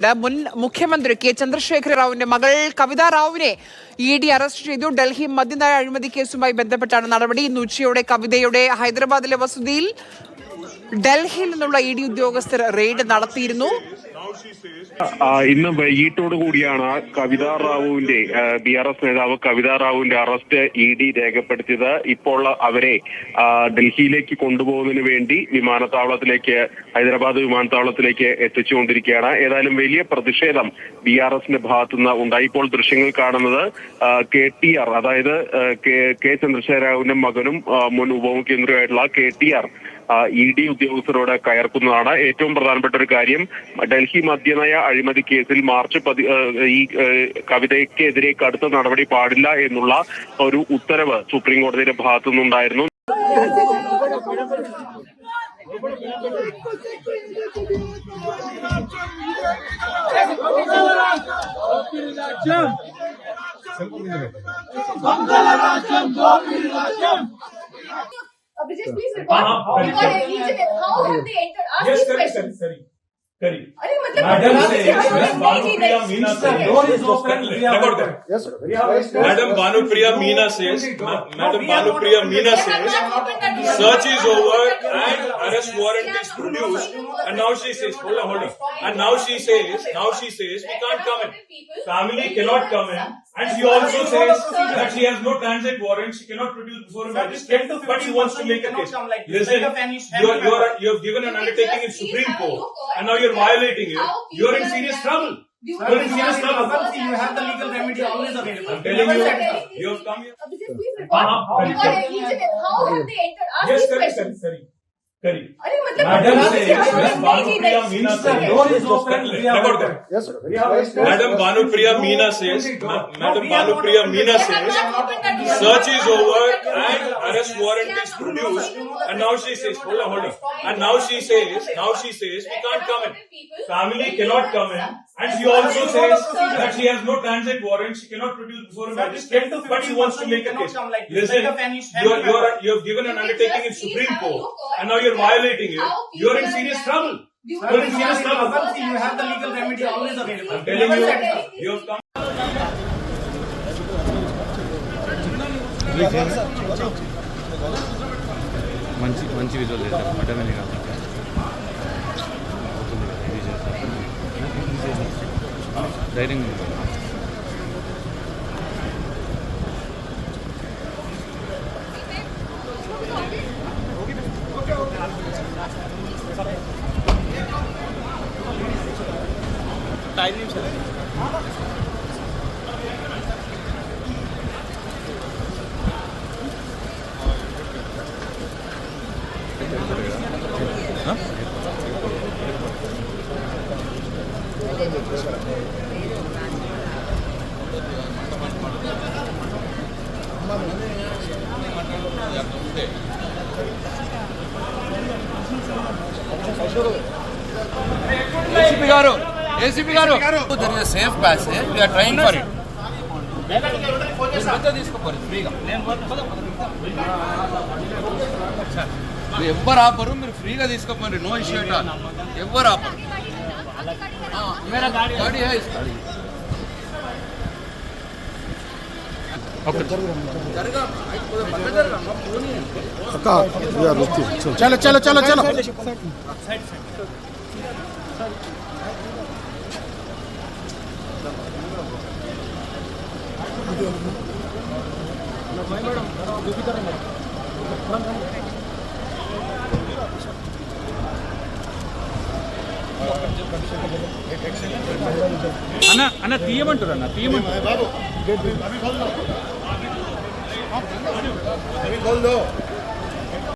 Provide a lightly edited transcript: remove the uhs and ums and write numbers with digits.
മുൻ മുഖ്യമന്ത്രി കെ ചന്ദ്രശേഖര റാവുവിന്റെ മകൾ കവിത റാവുവിനെ ഇഡി അറസ്റ്റ് ചെയ്തു. ഡൽഹി മദ്യനയ അഴിമതി കേസുമായി ബന്ധപ്പെട്ടാണ് നടപടി. ഇന്ന് ഉച്ചയോടെ കവിതയുടെ ഹൈദരാബാദിലെ വസതിയിൽ ഡൽഹിയിൽ നിന്നുള്ള ഇഡി ഉദ്യോഗസ്ഥർ റെയ്ഡ് നടത്തിയിരുന്നു. ഇന്ന് വൈകിട്ടോടു കൂടിയാണ് കവിത റാവുവിന്റെ BRS നേതാവ് കവിത റാവുവിന്റെ അറസ്റ്റ് ഇഡി രേഖപ്പെടുത്തിയത്. ഇപ്പോൾ അവരെ ഡൽഹിയിലേക്ക് കൊണ്ടുപോകുന്നതിന് വേണ്ടി വിമാനത്താവളത്തിലേക്ക്, ഹൈദരാബാദ് വിമാനത്താവളത്തിലേക്ക് എത്തിച്ചുകൊണ്ടിരിക്കുകയാണ്. ഏതായാലും വലിയ പ്രതിഷേധം BRSന്റെ ഭാഗത്തുനിന്ന് ഉണ്ടായി. ഇപ്പോൾ ദൃശ്യങ്ങൾ കാണുന്നത് KTR, അതായത് കെ ചന്ദ്രശേഖര റാവുവിന്റെ മകനും മുൻ ഉപമുഖ്യമന്ത്രിയായിട്ടുള്ള KTR ഇഡി ഉദ്യോഗസ്ഥരോട് കയർക്കുന്നതാണ്. ഏറ്റവും പ്രധാനപ്പെട്ട ഒരു കാര്യം, ഡൽഹി മദ്യനയ അഴിമതി കേസിൽ മാർച്ച് ഈ കവിതയ്ക്കെതിരെ കടുത്ത നടപടി പാടില്ല എന്നുള്ള ഒരു ഉത്തരവ് സുപ്രീം കോടതിയുടെ ഭാഗത്തു നിന്നുണ്ടായിരുന്നു. Abhijit, please report. How have they entered? Ask these questions. Madam Bhanupriya Meena says, search is over and arrest warrant is produced, and now she says, hold on, and now she says we can't come in. Family cannot come in, and she also says that she has no transit warrant, she cannot produce before a magistrate, but she wants to make a case. Listen, you have given an undertaking in Supreme Court, and now you're violating it. You're in serious trouble. You're in serious trouble. You have the legal remedy always available. I'm telling you, you have come here. Abhijit, please report. How have they entered? Ask these questions. Madam Bhanupriya Meena says, search is over and arrest warrant is produced, and now she says, hold on, and now she says we can't come in. Family cannot come in, and she also says that she has no transit warrant, she cannot produce before a magistrate, but she wants to make a case. Listen, you have given an undertaking in Supreme Court, and now you're violating it. You're in serious trouble. You're in serious trouble. You have the legal remedy always available. I'm telling you, you have come. మంచి visual చేశారు అటమని కాబట్టి ధైర్యంగా ACP garu, there is a safe passage. We are trying for it. ఎవ్వరు ఆపరు, మీరు ఫ్రీగా తీసుకోపోండి, no issue at all. ఎవ్వరు ఆపరు. గాడి high चलो चलो चलो चलो అన్న తీయమంటారు అన్న తీయమంటారు.